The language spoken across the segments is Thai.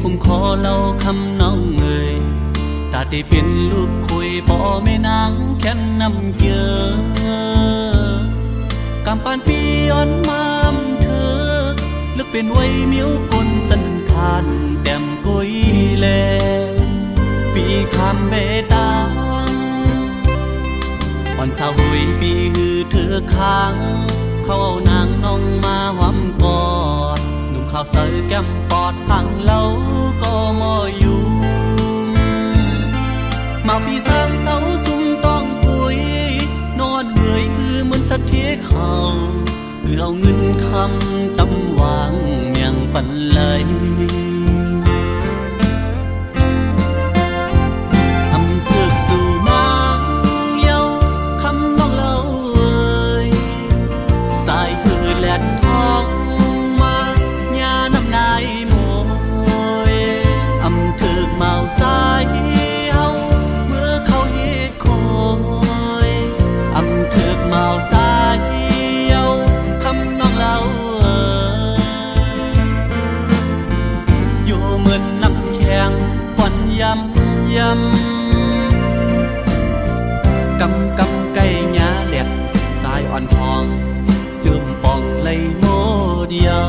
คุ้มคอเล่าคำน้องเอ่ยตาได้เป็นลูกคุยพ่อแม่นางแค่นนำเกลือกำปานปีย้อนมามเธอลึกเป็นไว้เมียวกลจันทานแต้มกุยแลปีคำเบตางอ่อนสาวหุยปีฮือเธอค้างเขาเอานางน้องมาหวำกอดหนุ่มข้าวเสือแก้มปอดพังเล่าก็มออยู่มาพี่สร้างเสาซุ่มต้องปุยนอนเหนื่อยคือเหมือนสัตว์ที่เขาเพื่อเอาเงินคำตำวางอย่างปันเลยทำเพื่อสู่นางเย้าคำน้องเล่าเอ่ยสายคือแหลนทองมาญาน้ำนายโมยอำเถือกเมาใจเมาใจเย้าคำน้องเล่าอยู่เหมือนน้ำแข็งฝันย้ำย้ำกำไก่หญ้าแหลกสายอ่อนทองจืมปองเลยโมเดียว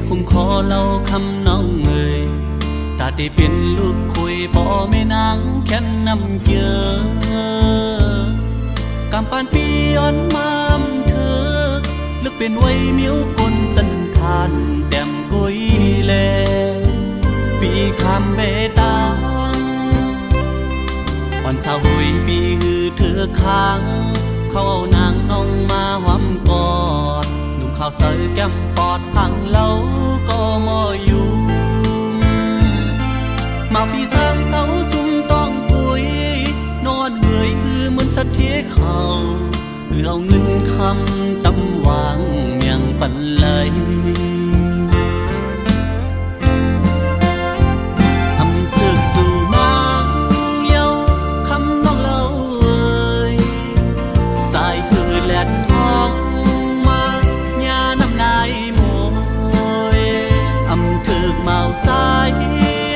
คุ้มคอเล่าคำน้องเอ่ยตาได้เป็นลูกคุยพ่อแม่นางแค่นนำเกลือกำปานปีย้อนมามเธอลึกเป็นไว้เมียวกลจันทานแต้มกุยแลปีคำเบตางอ่อนสาวหุยปีฮือเธอค้างเขาเอานางน้องมาหวำกอดข้าวเสือแก้มปอดพังเล่าก็มออยู่มาพี่สร้างเสาซุ่มต้องปุยนอนเหนื่อยคือเหมือนสัตว์ที่เขาเพื่อเอาเงินคำตำวางอย่างปันเลยทำเพื่อสู่นางเย้าคำน้องเล่าเอ่ยสายคือแหลนทองนายโมยอำเถือกเมาใจ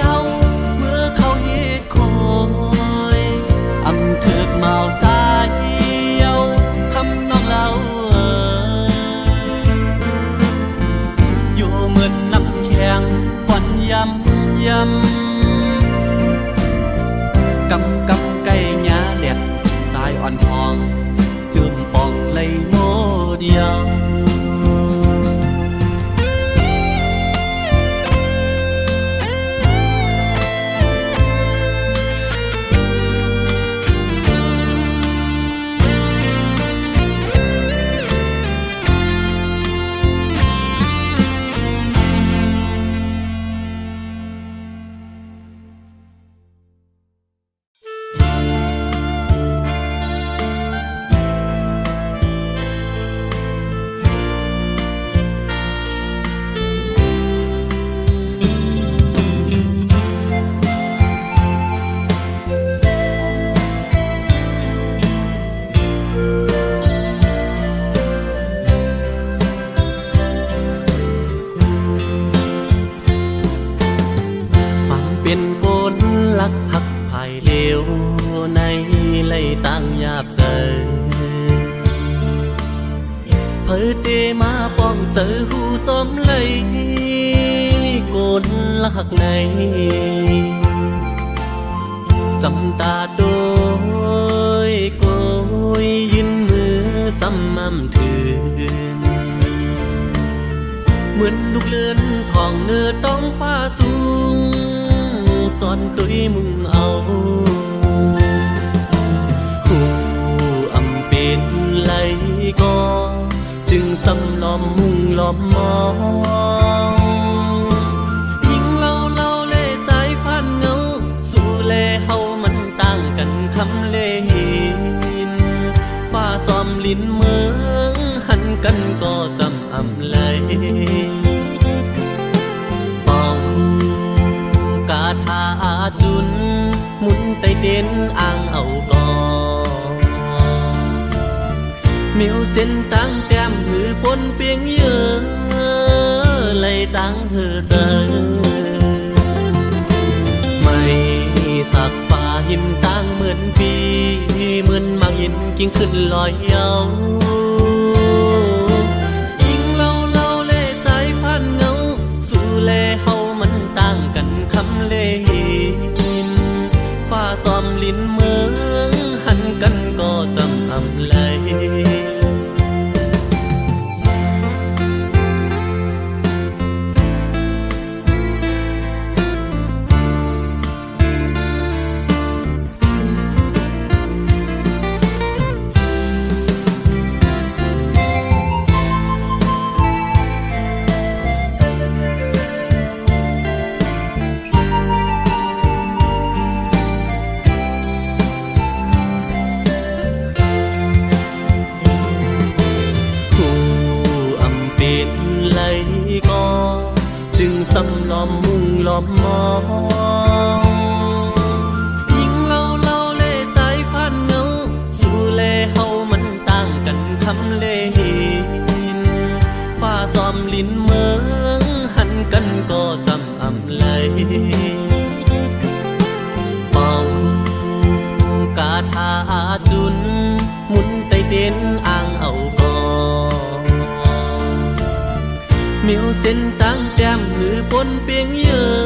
เฮาเมื่อเขาเฮ็ดคอยอำเถือกเมาใจเฮาคำน้องเล่าเอ่ยอยู่เหมือนน้ำแข็งฝันย้ำย้ำกำไก่หญ้าแหลกสายอ่อนทองจืมปองเลยโมเดียวเป็นบนลักหักภายเลวในไล่ตั้งหยาบเสยเผยเตมาป้องเสือหูจอมเลยกนลักในจำตาโดยโกยยืนมือซ้ำมั่มถือเหมือนลูกเลือนของเนื้อต้องฟ้าสูงตอนตุยมุ่งเอาหูอำเป็นไหลก็จึงสำล้อมมุ่งล้อมมองยิ่งเล่าเล่ใจ อำเลยเป่ากาถาจุนหมุนไตเด่นอ่างเอาก่อมิวเส้นตั้งแต้มหือปนเปียงเยอะเลยตั้งเธอเจอไม่สักฟ้าหินตั้งเหมือนปีเหมือนมังหินกิ่งขึ้นลอยเยายิ่งเล่าเล่ใจพันเงาสู่แลเฮามันต่างกันคำเล่หินฟ้าซ้อมลิ้นเมืองหันกันก็จำอำเลยสำล้อมมุ่งล้อมมองยิ่งเล่าเล่ใจพันเงาสู่แลเฮามันต่างกันคำเล่หินฟ้าซ้อมลิ้นเมืองหันกันก็จำอำเลยเป่ากาถาจุนหมุนไตเด่นอ่างเอาก่อมิวเส้นตั้งแต้มหือปนเปียงเยอะ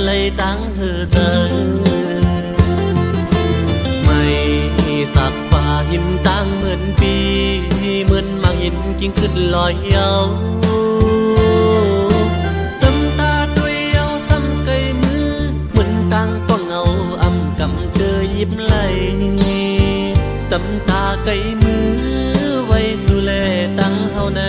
เลยตั้งเธอเจอไม่สักฟ้าหินตั้งเหมือนปีเหมือนมังหินกิ่งขึ้นลอยเยาจำตาด้วยเยาซ้ำไกลมือเหมือนตั้งต้องเงาอำกำเจอยิ้มไหลจำตาไกลมือไว้สู่แลตั้งเฮาใน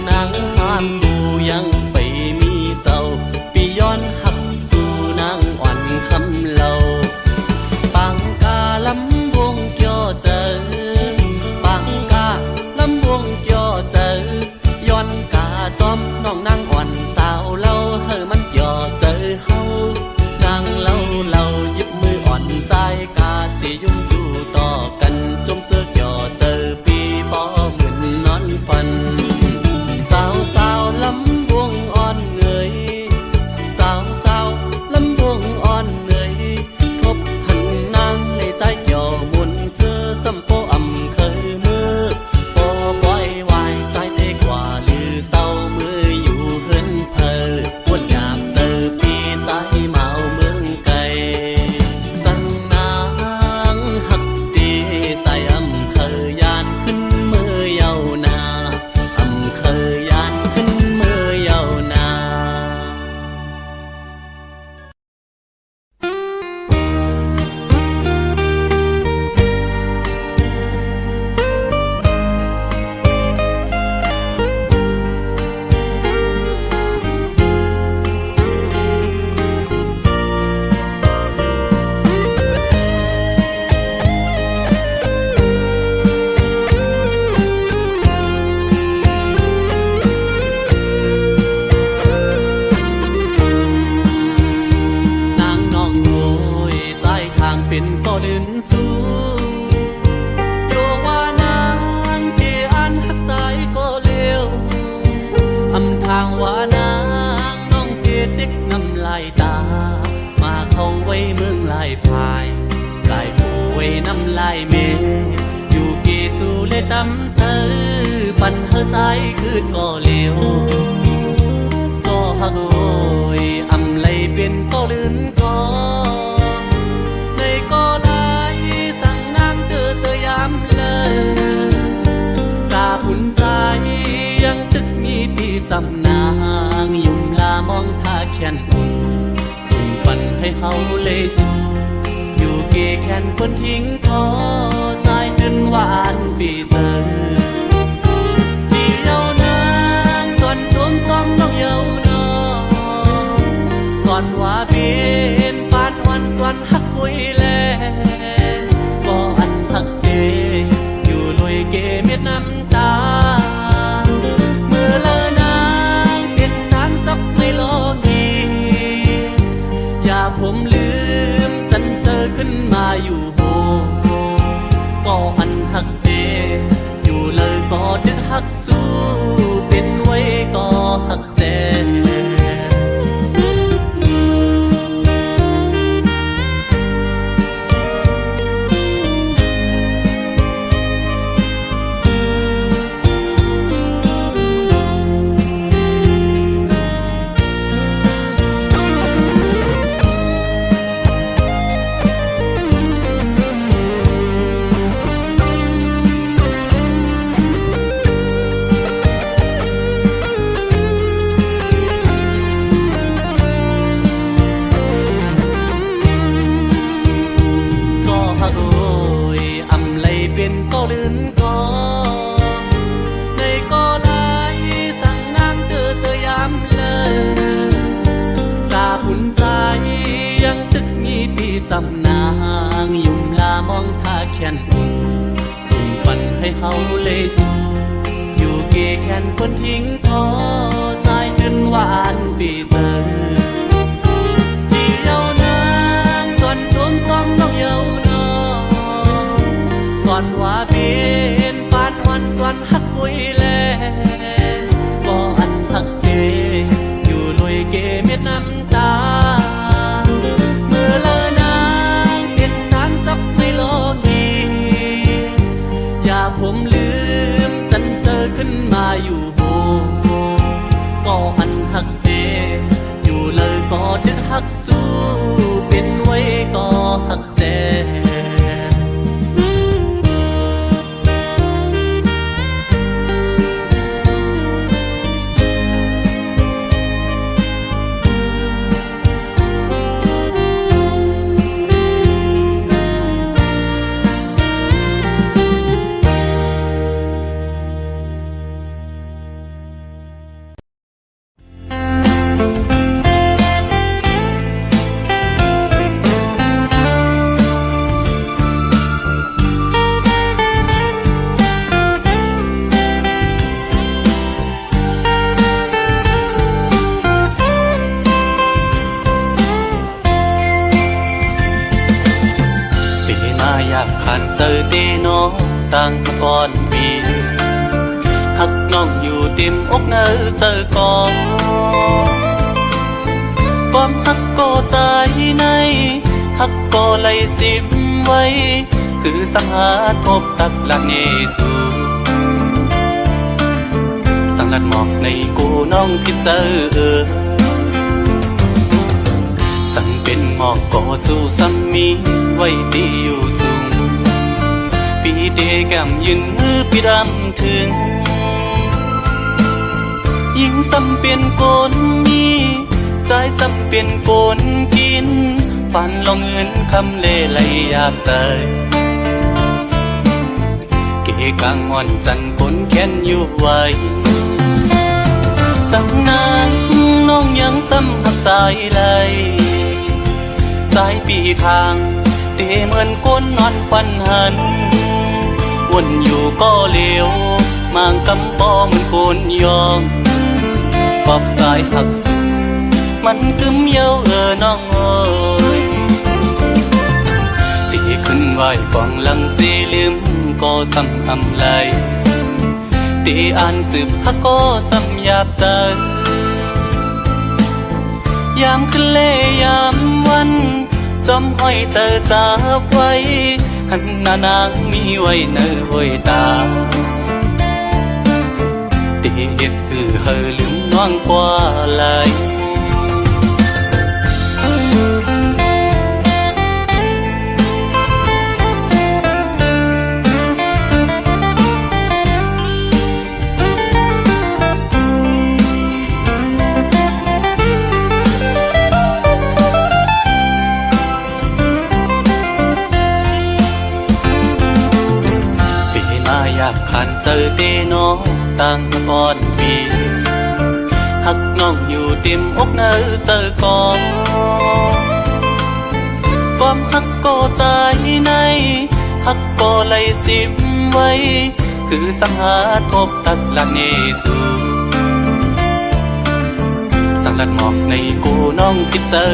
นางห้ามดูยังไปมีเศร้าปีย้อนหักสู่นางอ่อนคำเล่าปังกาลำวงเกี่ยวเจอปังกาลำวงเกี่ยวเจอย้อนกาจอมน้องนางอ่อนสาวเล่าเฮอมันเกี่ยวเจอเฮานางเล่าหยิบมืออ่อนใจกาสิยุ่งอยู่ต่อกันจมเสื้อเกี่ยวเจอปีบ่เหมือนนอนฝันสาวลำวงอ่อนเหนื่อยสาวลำวงอ่อนเหนื่อยทบหันนางในใจเกี่ยวมุนเสื้อสัมโปอำเคยมือปอปล่อยวายสายเตะกว่าลือเศร้ามืออยู่เฮินเพอวนอยากเจอปีสายเมาเมืองไกลสั่งนางหักดีใส่อำเคยยานขึ้นมือเยานาอำเคยยานขึ้นมือเยานา นางน้องโอยใต้ทางเป็นก็ดินสูโยว่านางที่อันหักใจก็เลี้ยวอำทางว่านางน้องเพเด็กน้ำลายตามาเข้าไว้เมืองลายพายลายผู้ไว้น้ำลายเมอยู่เกสู่เลยตำเธอปันเธอใจคืนก็เลี้ยวก็ฮักโอยอำไลเป็นก็ลื่นก็ในก็ลายสั่งนางเธอยามเลยกาบุญใจยังตึกมีปีสำนางยุ่มลามองท่าแขนอุ่นส่งปันให้เฮาเลยสู่อยู่เกแขนคนทิ้งทอใจจนหวานปีเธอที่เยานางตอนจมต้องน้องเยาวนอสอนว่าเป็นปานวันจวนหักคุยแลก็อันหักเดอยู่ลอยเกเม็ดน้ำตาเมื่อเลอนางเป็นทางจับไม่โลกีอย่าผมลืมจันเจอขึ้นมาอยู่โหก็อันหักเดอยู่เลยก็ดึกหักสู้เป็นไว้ก็หักเดเป็นก็ลื่นก็ในก็ลายสั่งนางเธอยามเลยกาบุญใจยังตึกมีปีสำนางยุ่มลามองท่าแขนอุ่นส่งปันให้เฮาเลยสู่อยู่เกแขนคนทิ้งทอใจจนหวานปีเธอที่เยาวนางตอนจมต้องน้องเยาวนอสอนว่าเป็นปานวันจวนหักคุยแลก็อันหักเดอยู่ลอยเกเม็ดน้ำตาเมื่อเลอนางเป็นทางจับไม่โลกีอย่าผมลืมจันเจอขึ้นมาอยู่โหก็อันหักเดอยู่เลยก็ดึกหักสู้เป็นไว้ก็หักเด อเตน้องต่างก่อนปีหักน้องอยู่เต็มอกเนอเจอก่อนความหักก็ใจในหักก็ไหลสิมไว้คือสังหาทบตักละเนสูสังลัดหมอกในกูน้องคิดเจอสั่งเป็นหมอกก็สู้ซ้ำมีไว้ดีอยู่สูงปีเดแก้มยืนมือปีรำถึงยิ่งซ้ำเป็นโกนมีใจซ้ำเป็นโกนกินฝันลองเงินคำเล่ไหลยาบใจเกกางอ่อนจันคนแค้นอยู่ไว้สังนานน้องยังซ้ำหักสายไหลสายปีทางเตเหมือนคนนอนฟันหันวนอยู่ก็เลี้ยวมางกำปอเหมือนคนยองปอบสายหักสุดมันกึมเย้าน้องเอ้ยตีขึ้นไหวกองหลังสีลืมก็ซ้ำอำไหลตีอ่านสืบฮักก็ซ้ำหยาบใจยามขึ้นเล่ยามวันจอมห้อยเจอจับไว้หันหน้านางมีไว้เนื้อห้อยตาตีเห็ดเฮอลืมน้องกว่าไหลขันเจอเตน้องต่างก่อนปีหักน้องอยู่เต็มอกเนอเจอก่อนความหักก็ใจในหักก็ไหลสิมไว้คือสังหาทบตักละเนสูสังลัดหมอกในกูน้องคิดเจอ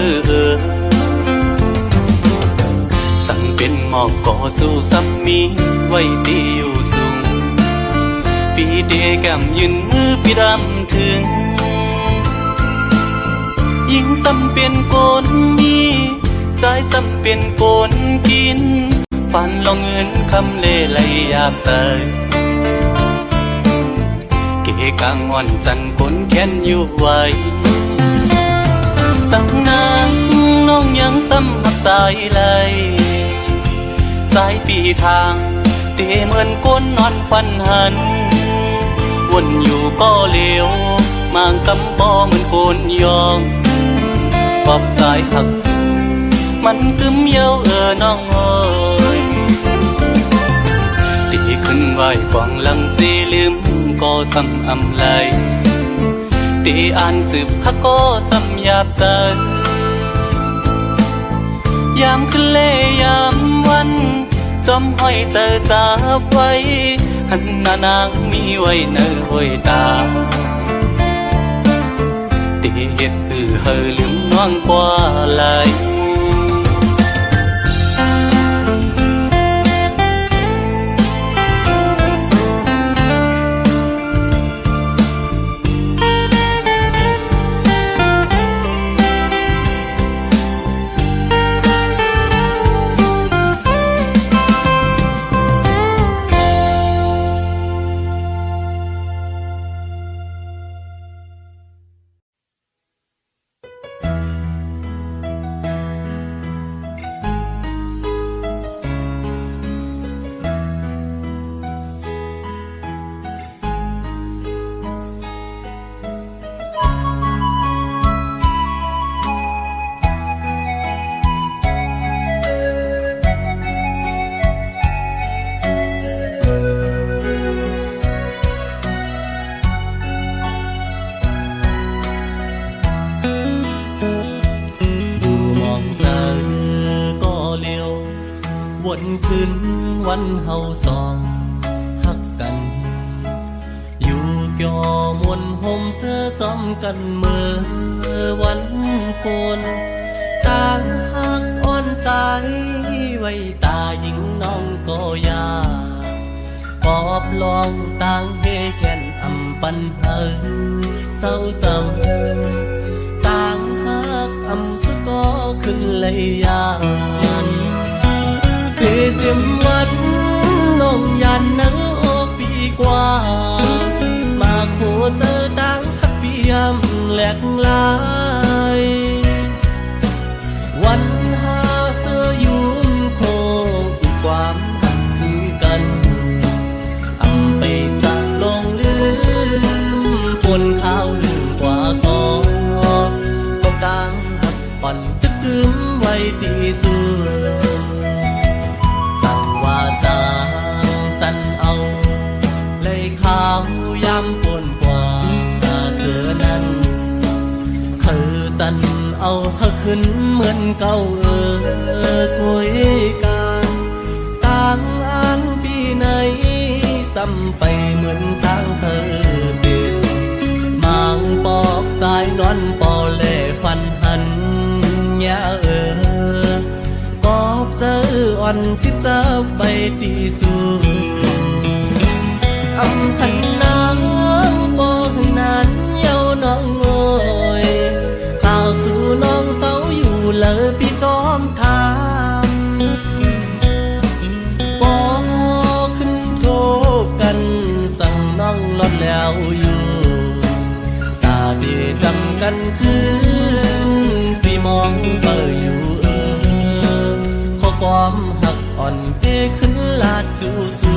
สั่งเป็นหมอกก็สู้ซ้ำมีไว้ดีอยู่ปีเดแก้มยืนมือปีรำถึงยิ่งซ้ำเป็นโกนมีใจซ้ำเป็นโกนกินฝันลองเงินคำเล่ไหลยาบใจเกกางอ่อนจันคนแค้นอยู่ไว้สังนางน้องยังซ้ำหักสายไหลสายปีทางเตเหมือนคนนอนฟันหันวนอยู่ก็เลี้ยวมางกำปอเหมือนโกนยองปอบสายหักสุดมันกึมเย้าน้องเอ้ยตีขึ้นไหวกองหลังสีลืมก็ซ้ำอำไหลตีอ่านสืบฮักก็ซ้ำหยาบใจยามขึ้นเล่ยามวันจอมห้อยเจอจับไว้หันหน้านางมีไว้เนื้อห้อยตาตีเห็ดเฮอลืมน้องกว่าไหล วนคืนวันเฮาสองฮักกันอยู่เกี่ยวมวนห่มเสื้อจอมกันเมื่อวันปนต่างฮักอ่อน ใจไว้ตายิ่งน้องก็ยากปอบลองต่างเฮแค้นอำปันเฮอเศร้าจำต่างหักอำสะก็ขึ้นเลยยานเปจิมวัดน้องยันเนื้อโอปีกว่ามาโคเจอต่างหักเปียมแหลกลายวันหาเสื้อยุ่มโคงความหักถึงกันอำไปจากลงลืมปนข้าวลืมกว่าก็ต่างหักปั่นจะกึมไว้ที่สุดสั่งว่าต่างจันเอาเลยข้าวยำปนกว่าเธอนั้นคือจันเอาเฮาขึ้นเหมือนเก่าคุยกันต่างอันปีไหนซ้ำไปเหมือนทางเธอเป็นมังปอกสายนอนปอเล่ฟันหันยากอบเจออ่อนที่จะไปที่สุดอำพันนางบอกนั้นเย้าน้องโอยข่าวสู่น้องเศร้าอยู่เลยพี่ก้อมทางบอกขึ้นโทษกันสั่งน้องลดแล้วอยู่ตาดีจำกันคืนพี่มองเบออยู่ขอความหักอ่อนเทขึ้นลาดจูซู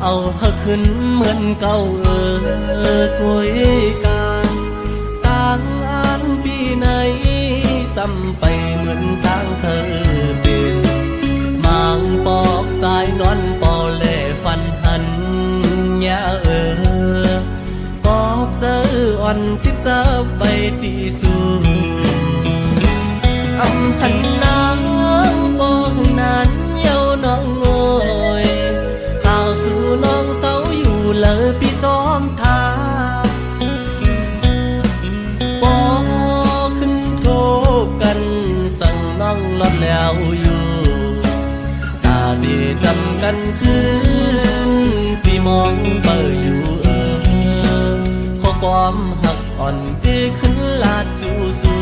เอาเฮาขึ้นเหมือนเก่าคุยกันต่างอันปีไหนซ้ำไปเหมือนทางเธอเป็นมังปอกสายนอนปอเล่ฟันหันยากอบเจออ่อนที่จะไปที่สุดอำพันนางบอกนั้นเย้าน้องโอยสู่น้องเศร้าอยู่เลยพี่ก้อมทางบอกขึ้นโทษกันสั่งน้องลดแล้วอยู่ตาดีจำกันคืนพี่มองเบออยู่ขอความหักอ่อนที่ขึ้นลาดจูซู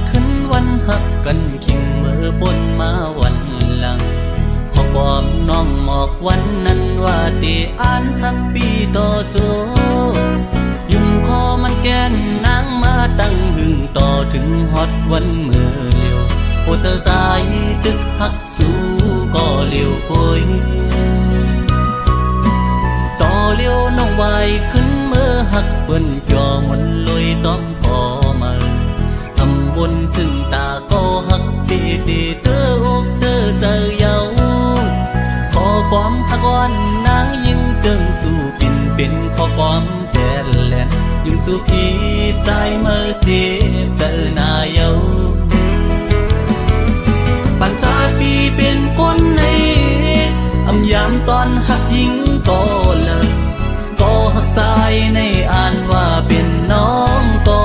ขึ้นวันหักกันขิงมือปนมาวันหลังขอความน้องหมอกวันนั้นว่าที่อ่านทักปีต่อโจยุ่มคอมันแกนนางมาตั้งหึงต่อถึงฮอดวันเมื่อเลี้ยวโอเธอสายจึกหักสู้ก็เลี้ยวโอยต่อเลี้ยวน้องไว้ขึ้นเมื่อหักเปิ้นจอมันลอยซ้อมพอมาบนถึงตาก็หักดีเธออกเธอใจเยาขอความหัก ก่อนนางยิ่งจึงสู่ปิ่นเป็นข้อความแผ่นแหลนยิ่งสู่พี่ใจเมื่อเจ็บเจอนายาปัญจาปีเป็นคนในอำยามตอนหักยิงก็เลิกก็หักใจในอ่านว่าเป็นน้องก็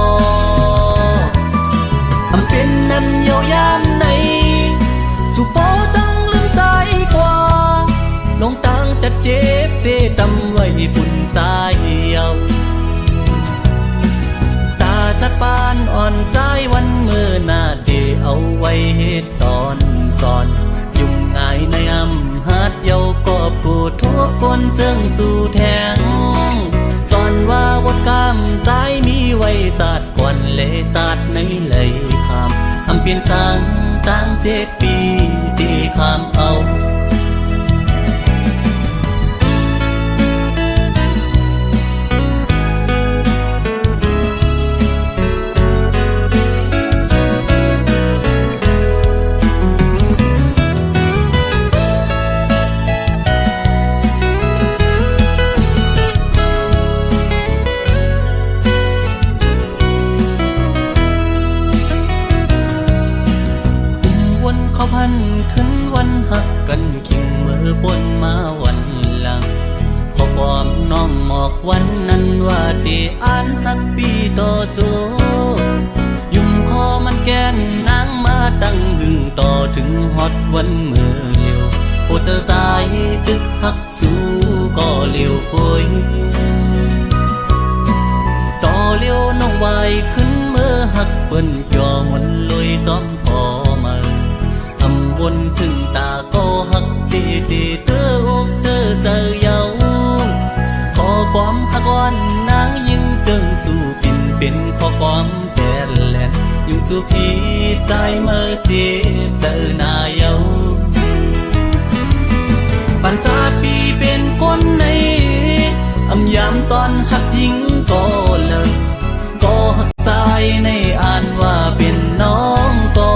อำเป็นนั้นเยาวยามในสุโปจังลืมใจกว่าลงตังจะเจ็บเดตำไว้ปุ่นใจเยาตาจัดปานอ่อนใจวันเมื่อหน้าเดเอาไว้เหตุตอนสอนยุ่งง่ายในอำหัดเยากอบกูทุกคนเจิงสู่แทงสอนว่าวดกำใจมีไว้จัดก่อนเลยจัดในเลยคำอำเปลี่ยนสังตั้ง7 ปีที่คำเอาขึ้นวันหักกันขิงเมื่อปนมาวันหลังขอความน้องหมอกวันนั้นว่าที่อ่านหักปีต่อโจยุ่มคอมันแก่นนางมาตั้งหึงต่อถึงฮอดวันเมื่อเลียวโอเจอใจตึกหักสู้ก็เลียวคุยต่อเลียวน้องไว้ขึ้นเมื่อหักเปิ้นจอมันลอยจอมพอมาวนถึงตาก็หักดีดีเธออกเธอเจอเยาขอความหักอ่อนนางยิ่งจึงสู่ปิ่นเป็นข้อความแผ่นแหลนยิ่งสู่พี่ใจเมื่อเจ็บเจอนายาปัญจาปีเป็นคนในอำยามตอนหักยิ่งก็เลิกก็หักใจในอ่านว่าเป็นน้องก็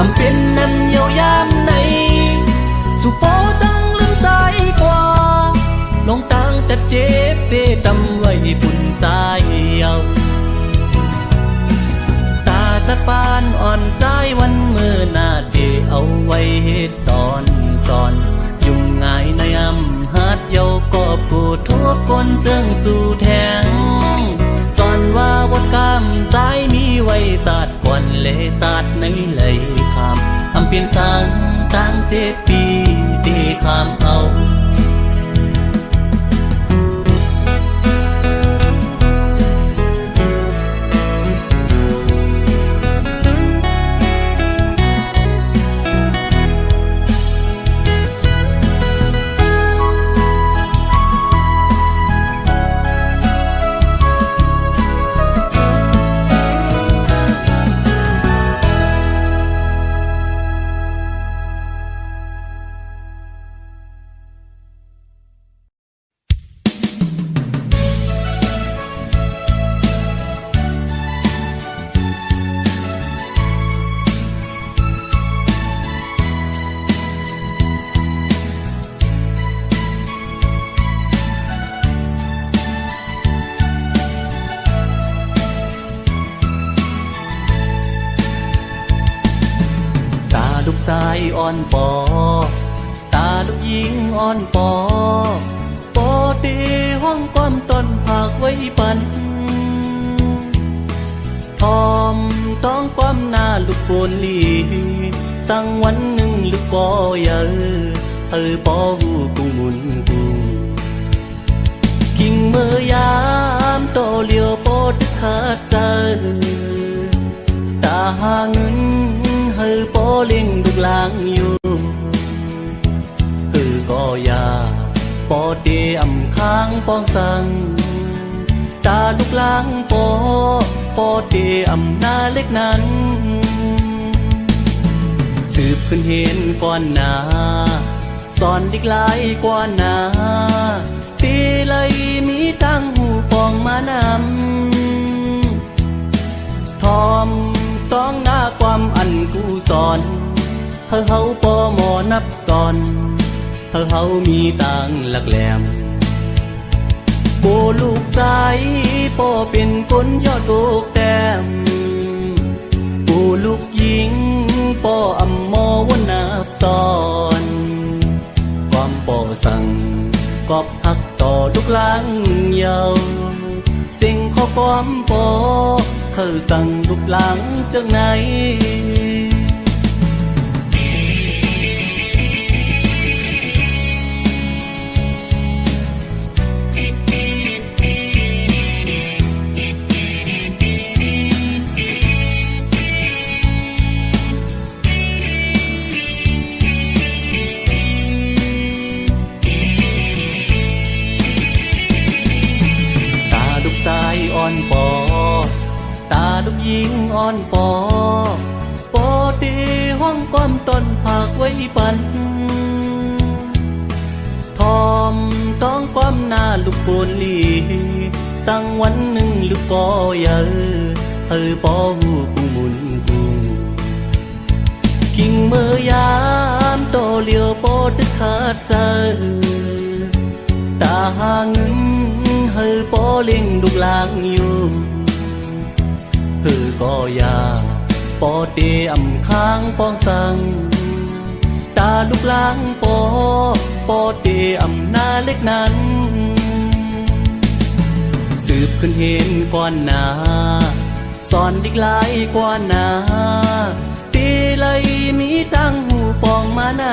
อำเป็นนั้นเยาวยามในสุโปจังลืมใจกว่าลงตังจะเจ็บเดตำไว้ปุ่นใจเยาตาจัดปานอ่อนใจวันเมื่อหน้าเดเอาไว้เหตุตอนสอนยุ่งง่ายในอำหัดเยากอบกูทุกคนเจิงสู่แทงสอนว่าวดกำใจมีไว้จัดก่อนเลยจัดในเลยคำอำเปลี่ยนสังตั้ง7 ปีที่คำเอา สายอ่อนปอตาลูกหญิงอ่อนปอปอตีห้องก้อมต้นผักไว้ปันทอมต้องความหน้าลูกโกนลีตั้งวันหนึ่งลูกปอเยอะปอหูกุ้งมุนกุ้งกิ่งเมื่อยามโตเลียวปอดึกขาดใจตาหาเงินปอเลี้ยงลูกหลางอยู่ก็ยาปอเตอำค้างปองสังตาลูกหลางปอเตอำนาเล็กนั้นสืบขึ้นเห็นก่อนหน้าสอนดิกหลายกว่าหน้าปีเลยมีตั้งหูปองมานำทอมต้องหน้าความอันกูสอนเฮาปอหมอนับสอน เฮามีต่างหลักแหลมโบลูกใจป่อเป็นคนยอดลูกแต้มโบลูกหญิงป่ออำมอวนนาสอนความป่อสั่งกอบหักต่อลูกหลังเยาสิ่งข้อความป่อเธอสั่งลูกหลังจากไหนอ่อนปอตาลูกหญิงอ่อนปอปอตีห้องก้อมต้นผักไว้ปันทอมต้องก้มหน้าลูกโกนลีตั้งวันหนึ่งลูกก็เยอะปอหูกุมุนกุกิ่งเมื่อยามโตเลียวปอตึกขาดใจตาหางปอเลี้ยงลูกหลางอยู่ก็ยาปอเตอำค้างปองสังตาลูกหลางปอเตอำนาเล็กนั้นสืบขึ้นเห็นก่อนหน้าสอนดิกหลายกว่าหน้าตีเลยมีตั้งหูปองมาน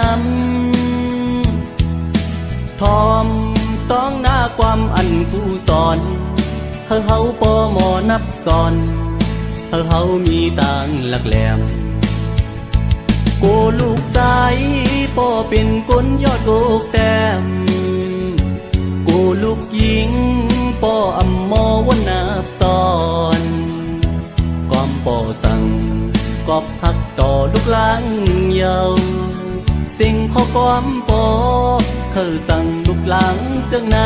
ำทอมต้องหน้าความอันผู้สอนเฮาปอหมอนับสอนเฮามีต่างหลักแหลมโกลูกใจปอเป็นคนยอดลูกแต้มโกลูกหญิงปออำมอวนนาสอนก้อมปอสั่งกอบหักต่อลูกหลังเยาสิ่งข้อความปอเธอสั่งลูกหลังจากไหน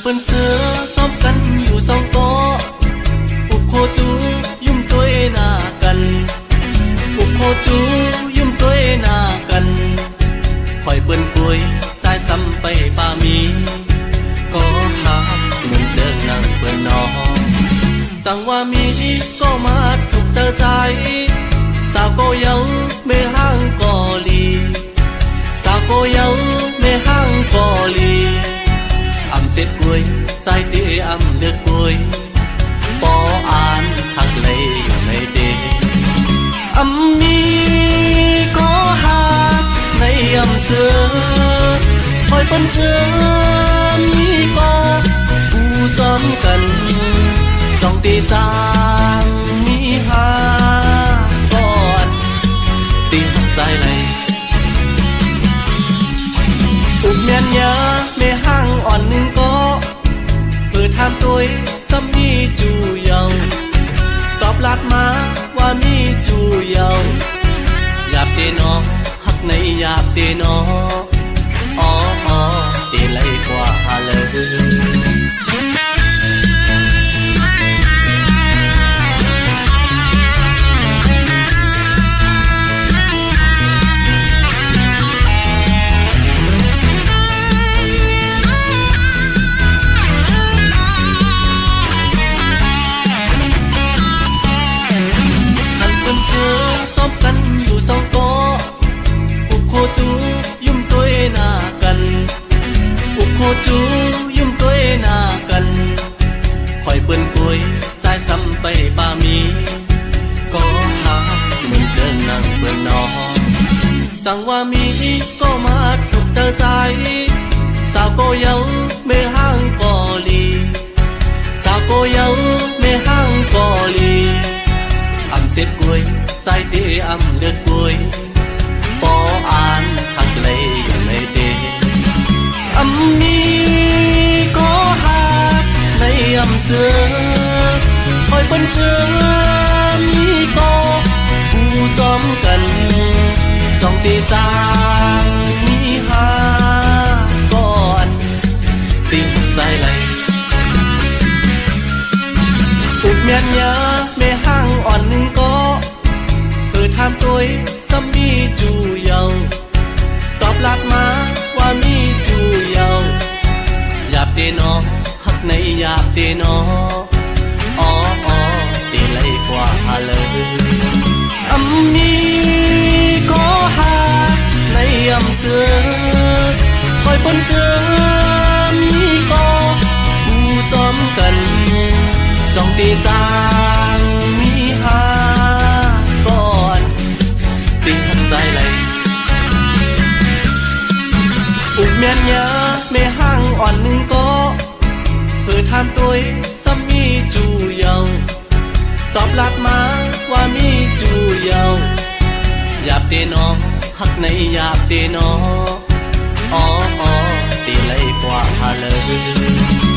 ปืนเสือซ้อมกันอยู่สองโต๊ะอุกโคจูยุ่มตัวหน้ากันอุกโคจูยุ่มตัวหน้ากันคอยเปิ้นป่วยใจซ้ำไปป่ามีก็หาเหมือนเจอหนังเปิ้นนอสั่งว่ามีก็มาถูกเจอใจสาวก็เยาไม่ห่างก็ลีสาวก็เยาไม่ห่างก็ลีเสร็จกล้วยใจเตะเลือกกล้วยปออ่านหักเลยอยู่ในเตะมีก็หักในเสือคอยเป็นเสือมีก็ผู้จอมกันสองตีจางมีหาก่อนตีหักใจเลยอุบเมียนยาไม่ห่างอ่อนหนึ่งก็เปิดทำตัวซ้ำมีจูเยาตอบลัดมาว่ามีจูเยาหยาบเตนอหักในหยาบเตนอเตเลยกว่าเลยจูยุ่มตัวหน้ากันคอยเปิ้นป่วยใจซ้ำไปป่ามีก็หาเหมือนเจอหนังเปิ้นนอสั่งว่ามีก็มา dài sao cô dấu mê hang cò lì sao cô dấu mê hang cò lì âm xếp cuối dài tê âm lượt cuối bỏ an hắc lấy lấy tê âm mi có hát lấy âm xưa hồi bên xưa mi có u xóm cần dòng tê giang mi ha còn tình dài lầy ụt miên nhớ mê hang oan có tham tôi xâm mi chu dầuตอบลาดมาว่ามีจูเยาหยาบเตนอหักในหยาบเตนออ๋ออ๋อเตเลยกว่าเลยอำมีก็หักในอำเสือคอยปนเสือมีก็ผู้ซ้อมกันจ้องเตจางมีหาก่อนติงใจไหลอุกเมียนยาเมห้างอ่อนหนึ่งก็เพื่อทำตัวซ้ำมีจูเยาตอบลัดมาว่ามีจูเยาหยาบเตนอหักในหยาบเตนออ๋ออ๋อตีเลยกว่าเลย